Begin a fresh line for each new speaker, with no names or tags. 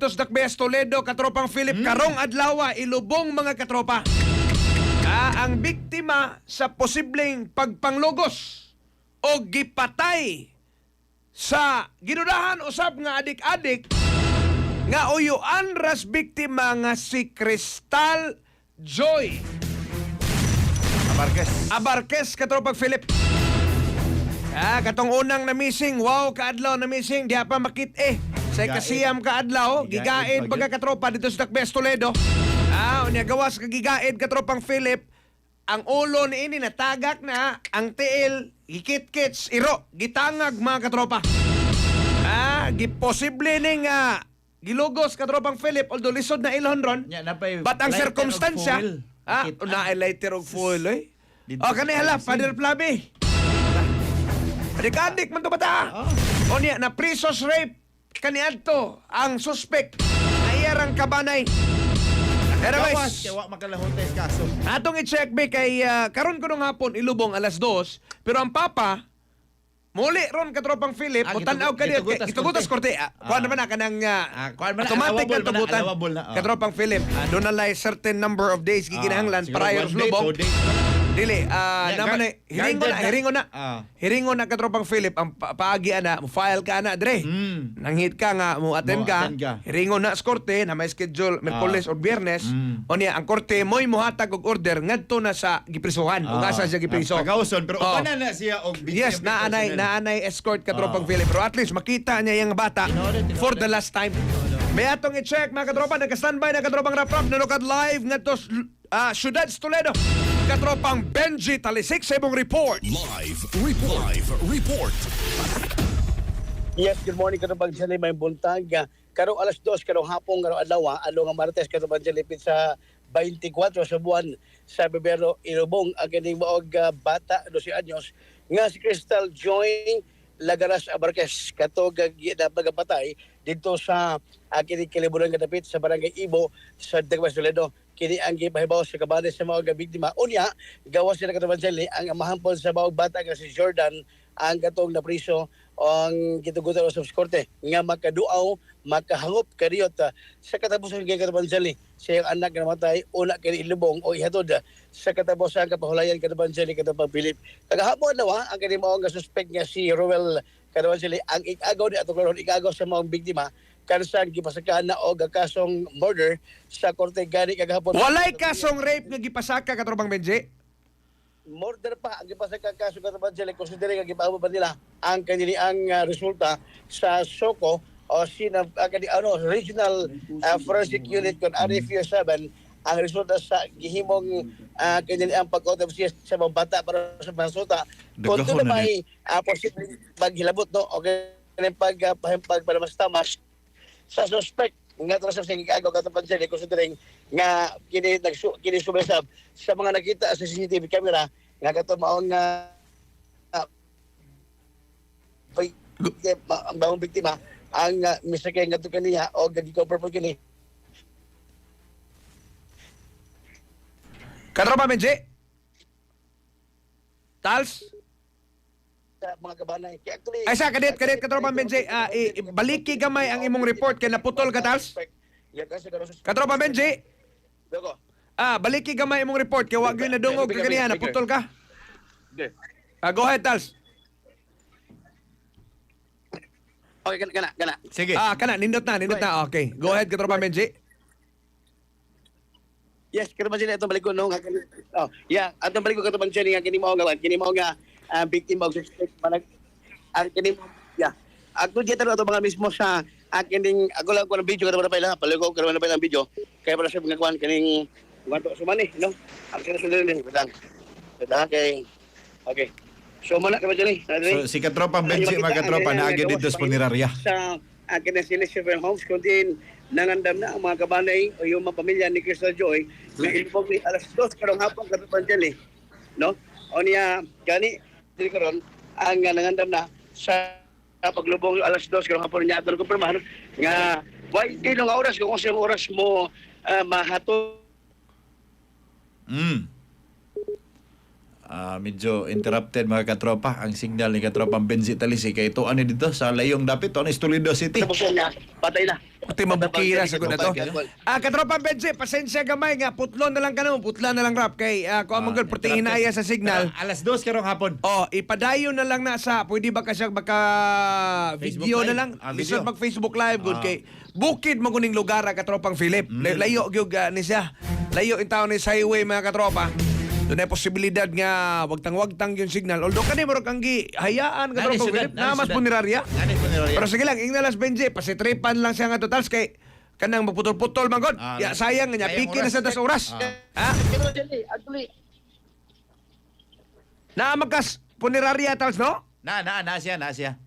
Tos Dakbes Toledo, katropang Philip, karong adlaw, ilubong mga katropa. Ang biktima sa posibleng pagpanglogos o gipatay sa ginudahan usab nga adik-adik nga uyuan ras biktima nga si Crystal Joy Abarquez, katropang Philip. Katong unang na missing, wow, kaadlaw na missing, diha pa makit sa kasiyam kaadlaw, gigaid pagka katropa dito sa Dakbes Toledo. Unya gawas kagigaid katropang Philip, ang ulo ni ini natagak na, ang tiil gikit-kits, iro, gitangag mga katropa. Giposible ning gilugos katropang Philip, although lisod na ilhon ron, but ang circumstansya, na-lighter og foil, kanay hala, Father Flavi. Adik-adik man to bata. O niya, na prisos rape kaniadto ang suspect na iyarang kabanay. Anyways, atong i-check ba kay karon ko nung hapon ilubong alas 2, pero ang papa muli ron katropang Philip, mutanaw ka diya, itugutas korte. Kuhan naman na kanang automatic na tugutan. Katropang Philip, doon na lang certain number of days giginahanglan prior sa lubong. Dili, naman hiringon na katropang Philip, ang paagi na, file ka na, dre. Nanghit ka nga, mo attend ka, hiringon na sa korte, na may schedule, Merkules o Biyernes, o niya, ang korte mo'y muhatag og order, ngadto na sa giprisuhan, o nga sa siya gipriso.
Pagawson, pero upanan na siya og
yes, naanay escort katropang Philip, pero at least makita niya yung bata for the last time. May atong i-check mga katropa, nagka-standby na katropang Rap-Rap, nalukad live ngadto Ciudad Toledo. Katropang Benji Talisik sa ibong report.
Live report.
Yes, good morning katropang Jelly, may buntag. Karong alas 2, karong hapon, karong adlaw, along ang Martes katropang Jelly, sa 24 sa buwan sa Beberro, Ilubong, ang kining maog bata, 12 anyos, nga si Crystal Joy Lagaras Abarquez, katog napagapatay dito sa kining kaliburan kadapit sa Barangay Ibo sa Dakbes Toledo. Kini ang gipahibaw sa kabanes sa mga biktima. Unya, gawas sila katong Jelly, ang mahampon sa bawag bata nga si Jordan, ang katong napriso ang gitugutan sa korte nga makaduaw, makahangop kariyot sa katapusan kay katong Jelly. Sa iyang anak na namatay, una kini ilubong o ihatod sa katapusan kapahulayan katong Jelly katong Philip. Kagahapon na ang kini mao nga suspect nga si Roel katong Jelly, ang ikagaw ni atong ikagaw sa mga biktima kansan gipasaka na og kasong murder sa korte gani kagahapon.
Walay kasong rape nga gipasaka katropang Benji.
Murder pa ang gipasaka kaso katong Jelly, considering nga gipaabot pa nila ang kaniliang resulta sa SOCO o Regional Forensic Unit kon RFU 7 ang resulta sa gihimong kaniliang pag-autopsy sa mga bata para sa resulta kung ito na may posibleng paghilabot no o pagpalamas-tamas sa suspect nga ito sa gigagaw katong Jelly, considering nga kini sumisab sa mga nakita sa CCTV camera nga katong maong ang bawang biktima ang misakay nga ito kaniya o gagi-cover po kini.
Katropa Benji? Tals?
Sa mga kabanay. Actually,
Ay sa kadit katropang Benji, baliki gamay ang imong report kay naputol ka Tals? Katropa Benji?
Doko.
Baliki gamay imong report kay wa gyud na dungog ka kaniya, naputol ka.
Okay.
Go ahead Tals.
Okay, kana.
Sige.
Kana nindot na. Okay. Go ahead katropa Benji.
Yes, kada man sila itong balik ko no nga atong balik ko katong Jelly nga kini mao nga victim of suspect manag ang kini ako dito ito mga mismo sa kining ako lang ko ng video kada pa lang paligo kada pa lang video kaya para sa mga kuan kining wato sumani no ang sinasunod ni badang okay so mana ka Jelly
So, si katropang Benji, mga katropa, naagad dito sa punerarya.
sa akin sila Silver Homes kundi nangandam na ang mga kabanay o yung mga pamilya ni Crystal Joy na ilubog ni alas 2 karong hapon katong Jelly no o niya gani dili karon ang nangandam na sa paglubong alas 2 karong hapon niya atong kumpirmahan nga why ilong oras kung sa oras mo mahatod
Medyo interrupted mga katropa ang signal ni katropang Benji Talisi kay ito ano dito sa layong dapit on Toledo City.
Patay na.
Pati mabukira sa na to.
Patay
Katropang Benji, pasensya gamay nga. Putlon na lang ka naman. Putla na lang rap. Kay kung among puti hinaya sa signal.
Alas 2 karong hapon.
Oh, ipadayon na lang na sa, pwede ba kasi baka
Facebook
video
Live?
na lang?
Video.
Bisod mag Facebook Live good kay bukid maguning lugar katropang Philip. Layo gyud ni siya. Layo in town is highway mga katropa. Doon ay posibilidad nga wagtang-wagtang yung signal. Although kani mo kang hayaan katropang Philip na mas punirarya.
Nani punirarya.
Pero sige lang, ingnalas Benji, pasitripan lang siya nga totals kay kanang magputol-putol man god. Ya sayang nga
sayang
piki na sa das oras. Ha?
Actually,
Na magas punirarya tals no?
Na siya.